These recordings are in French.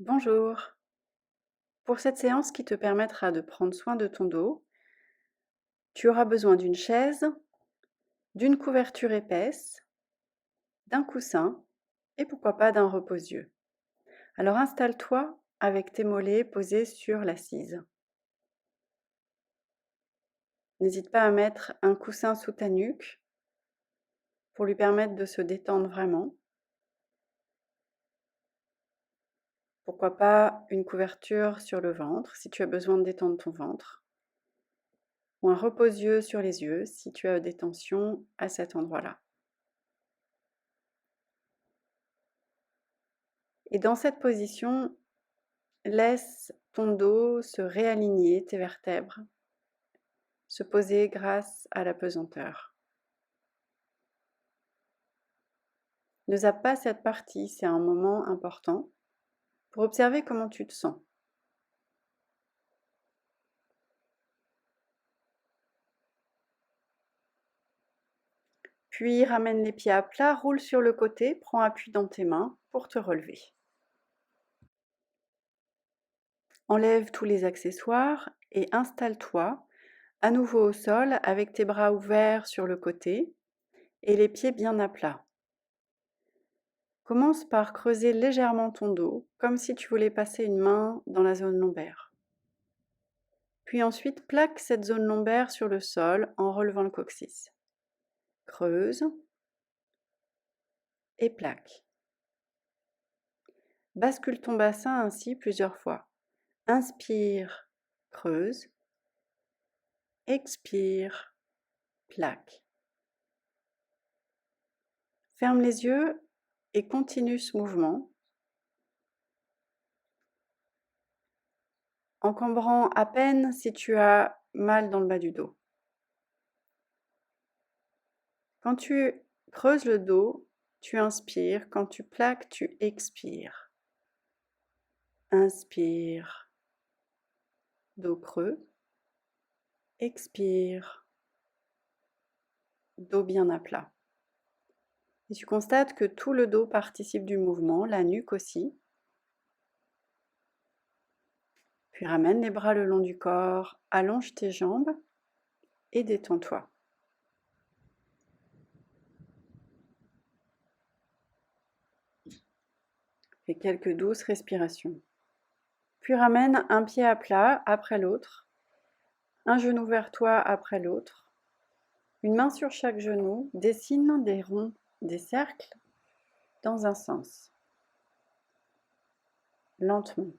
Bonjour. Pour cette séance qui te permettra de prendre soin de ton dos, tu auras besoin d'une chaise, d'une couverture épaisse, d'un coussin et pourquoi pas d'un repose-yeux. Alors installe-toi avec tes mollets posés sur l'assise. N'hésite pas à mettre un coussin sous ta nuque pour lui permettre de se détendre vraiment. Pourquoi pas une couverture sur le ventre si tu as besoin de détendre ton ventre. Ou un repose-yeux sur les yeux si tu as des tensions à cet endroit-là. Et dans cette position, laisse ton dos se réaligner, tes vertèbres, se poser grâce à la pesanteur. Ne zappe pas cette partie, c'est un moment important pour observer comment tu te sens. Puis ramène les pieds à plat, roule sur le côté, prends appui dans tes mains pour te relever. Enlève tous les accessoires et installe-toi à nouveau au sol avec tes bras ouverts sur le côté et les pieds bien à plat. Commence par creuser légèrement ton dos, comme si tu voulais passer une main dans la zone lombaire. Puis ensuite, plaque cette zone lombaire sur le sol en relevant le coccyx. Creuse et plaque. Bascule ton bassin ainsi plusieurs fois. Inspire, creuse. Expire, plaque. Ferme les yeux et continue ce mouvement, encombrant à peine si tu as mal dans le bas du dos. Quand tu creuses le dos, tu inspires. Quand tu plaques, tu expires. Inspire, dos creux. Expire, dos bien à plat. Et tu constates que tout le dos participe du mouvement, la nuque aussi. Puis ramène les bras le long du corps, allonge tes jambes et détends-toi. Fais quelques douces respirations. Puis ramène un pied à plat après l'autre, un genou vers toi après l'autre, une main sur chaque genou, dessine des ronds, des cercles dans un sens, lentement.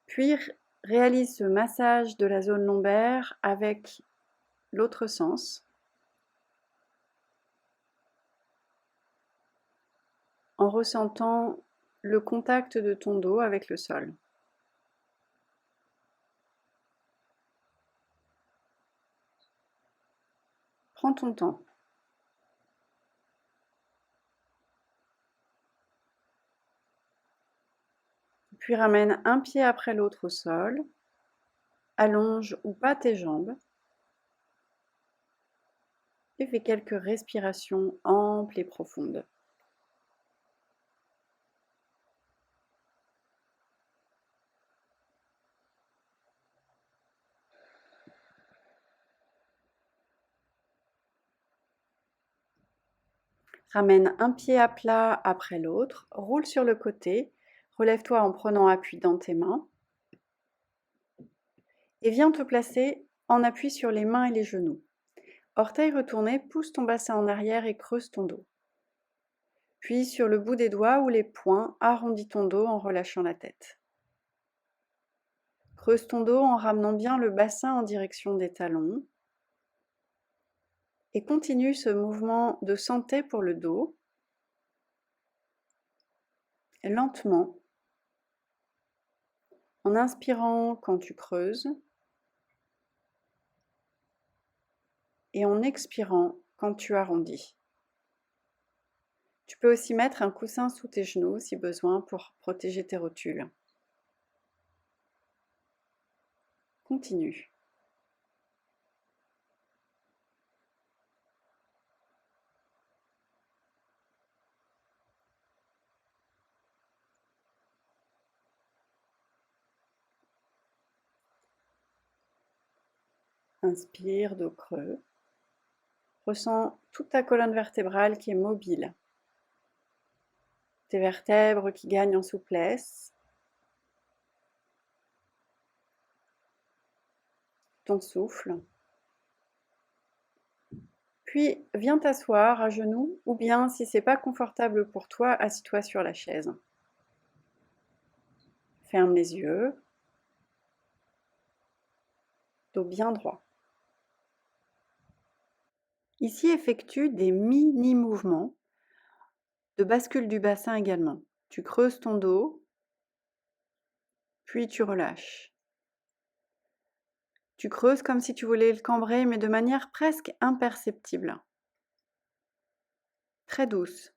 Puis réalise ce massage de la zone lombaire avec l'autre sens, en ressentant le contact de ton dos avec le sol. Prends ton temps. Puis ramène un pied après l'autre au sol, allonge ou pas tes jambes et fais quelques respirations amples et profondes. Ramène un pied à plat après l'autre, roule sur le côté, relève-toi en prenant appui dans tes mains et viens te placer en appui sur les mains et les genoux. Orteils retournés, pousse ton bassin en arrière et creuse ton dos. Puis sur le bout des doigts ou les poings, arrondis ton dos en relâchant la tête. Creuse ton dos en ramenant bien le bassin en direction des talons. Et continue ce mouvement de santé pour le dos, lentement, en inspirant quand tu creuses et en expirant quand tu arrondis. Tu peux aussi mettre un coussin sous tes genoux si besoin pour protéger tes rotules. continue. Inspire, dos creux. Ressens toute ta colonne vertébrale qui est mobile. Tes vertèbres qui gagnent en souplesse. Ton souffle. Puis viens t'asseoir à genoux ou bien si c'est pas confortable pour toi, assis-toi sur la chaise. Ferme les yeux. Dos bien droit. Ici, effectue des mini-mouvements de bascule du bassin également. Tu creuses ton dos, puis tu relâches. Tu creuses comme si tu voulais le cambrer, mais de manière presque imperceptible. Très douce.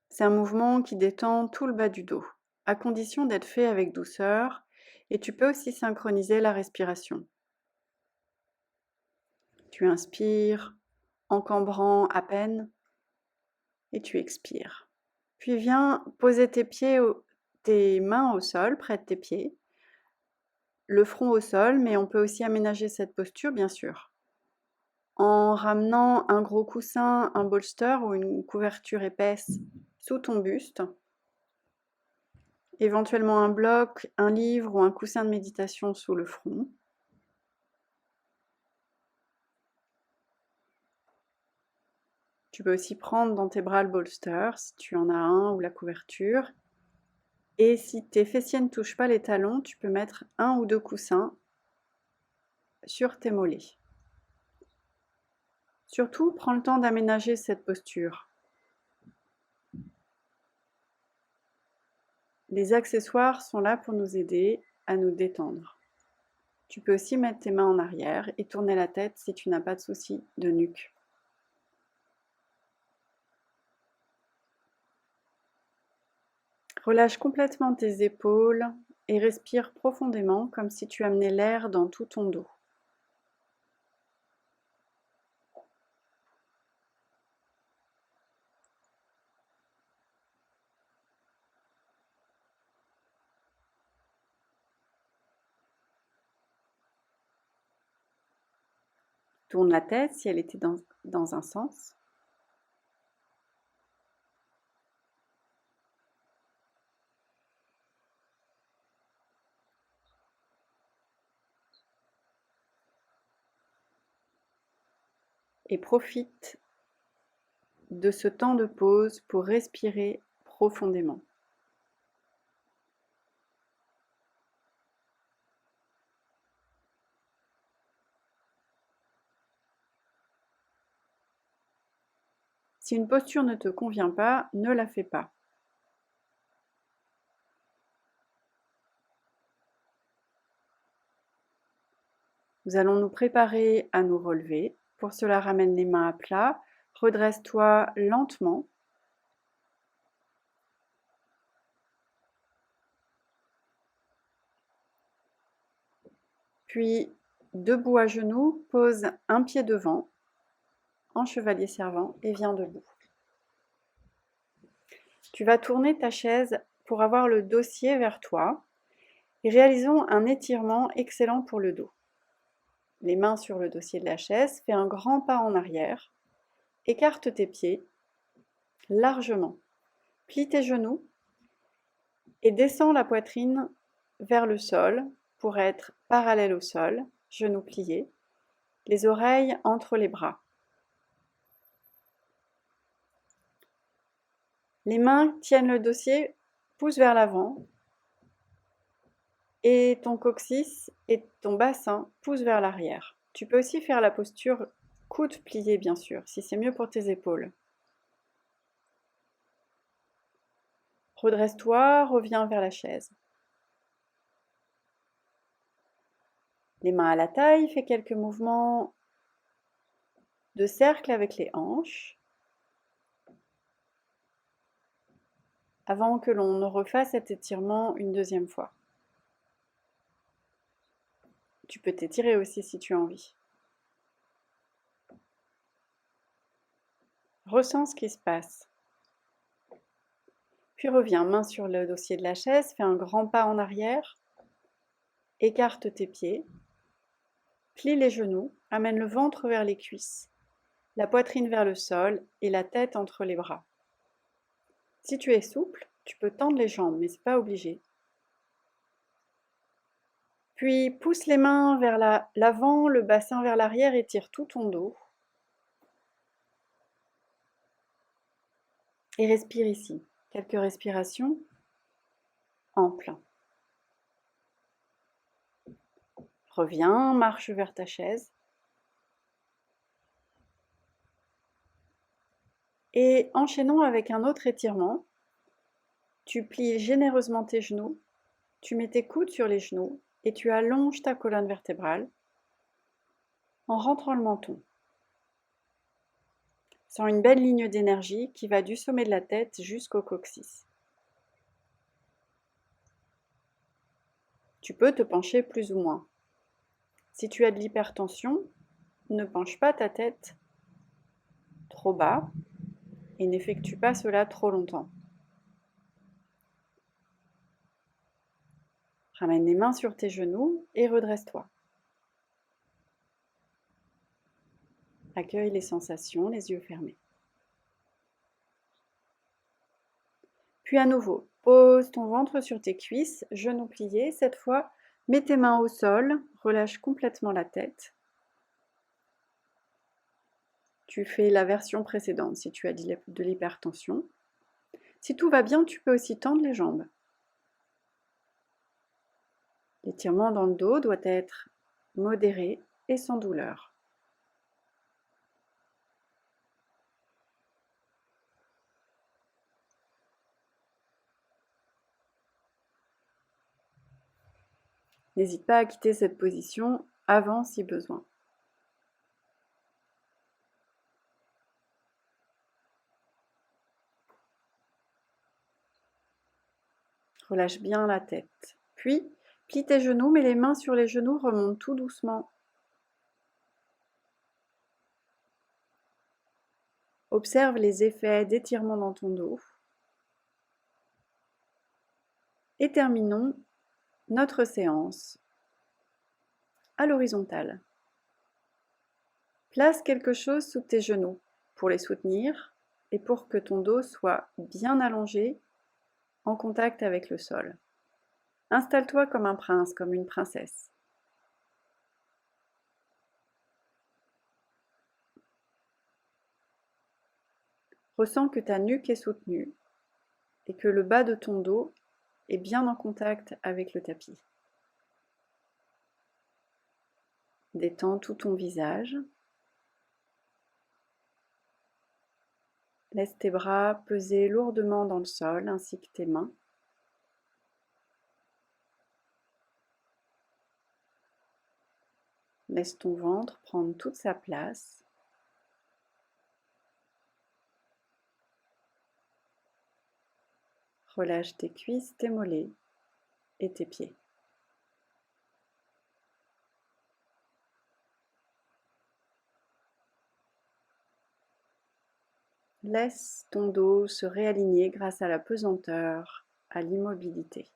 C'est un mouvement qui détend tout le bas du dos, à condition d'être fait avec douceur, et tu peux aussi synchroniser la respiration. Tu inspires en cambrant à peine, et tu expires. Puis viens poser tes mains au sol, près de tes pieds, le front au sol, mais on peut aussi aménager cette posture, bien sûr, en ramenant un gros coussin, un bolster ou une couverture épaisse sous ton buste, éventuellement un bloc, un livre ou un coussin de méditation sous le front. Tu peux aussi prendre dans tes bras le bolster, si tu en as un, ou la couverture. Et si tes fessiers ne touchent pas les talons, tu peux mettre 1 ou 2 coussins sur tes mollets. Surtout, prends le temps d'aménager cette posture. Les accessoires sont là pour nous aider à nous détendre. Tu peux aussi mettre tes mains en arrière et tourner la tête si tu n'as pas de souci de nuque. Relâche complètement tes épaules et respire profondément comme si tu amenais l'air dans tout ton dos. Tourne la tête si elle était dans un sens. Et profite de ce temps de pause pour respirer profondément. Si une posture ne te convient pas, ne la fais pas. Nous allons nous préparer à nous relever. Pour cela, ramène les mains à plat. Redresse-toi lentement. Puis, debout à genoux, pose un pied devant, en chevalier servant, et viens debout. Tu vas tourner ta chaise pour avoir le dossier vers toi. Et réalisons un étirement excellent pour le dos. Les mains sur le dossier de la chaise, fais un grand pas en arrière. Écarte tes pieds largement. Plie tes genoux et descends la poitrine vers le sol pour être parallèle au sol, genoux pliés, les oreilles entre les bras. Les mains tiennent le dossier, pousse vers l'avant et ton coccyx et ton bassin poussent vers l'arrière. Tu peux aussi faire la posture coude plié, bien sûr, si c'est mieux pour tes épaules. Redresse-toi, reviens vers la chaise. Les mains à la taille, fais quelques mouvements de cercle avec les hanches. avant que l'on ne refasse cet étirement une deuxième fois. Tu peux t'étirer aussi si tu as envie. Ressens ce qui se passe. Puis reviens, main sur le dossier de la chaise, fais un grand pas en arrière, écarte tes pieds, plie les genoux, amène le ventre vers les cuisses, la poitrine vers le sol et la tête entre les bras. Si tu es souple, tu peux tendre les jambes, mais ce n'est pas obligé. Puis pousse les mains vers l'avant, le bassin vers l'arrière et tire tout ton dos. Et respire ici. Quelques respirations amples. Reviens, marche vers ta chaise. Et enchaînons avec un autre étirement. Tu plies généreusement tes genoux, tu mets tes coudes sur les genoux et tu allonges ta colonne vertébrale en rentrant le menton. Sens une belle ligne d'énergie qui va du sommet de la tête jusqu'au coccyx. Tu peux te pencher plus ou moins. Si tu as de l'hypertension, ne penche pas ta tête trop bas et n'effectue pas cela trop longtemps. Ramène les mains sur tes genoux et redresse-toi. Accueille les sensations, les yeux fermés. Puis à nouveau, pose ton ventre sur tes cuisses, genoux pliés. Cette fois, mets tes mains au sol, relâche complètement la tête. Tu fais la version précédente si tu as de l'hypertension. Si tout va bien, tu peux aussi tendre les jambes. L'étirement dans le dos doit être modéré et sans douleur. N'hésite pas à quitter cette position avant si besoin. Relâche bien la tête. Puis, plie tes genoux, mets les mains sur les genoux, remonte tout doucement. Observe les effets d'étirement dans ton dos. Et terminons notre séance à l'horizontale. Place quelque chose sous tes genoux pour les soutenir et pour que ton dos soit bien allongé en contact avec le sol. Installe-toi comme un prince, comme une princesse. Ressens que ta nuque est soutenue et que le bas de ton dos est bien en contact avec le tapis. Détends tout ton visage. Laisse tes bras peser lourdement dans le sol ainsi que tes mains. Laisse ton ventre prendre toute sa place. Relâche tes cuisses, tes mollets et tes pieds. Laisse ton dos se réaligner grâce à la pesanteur, à l'immobilité.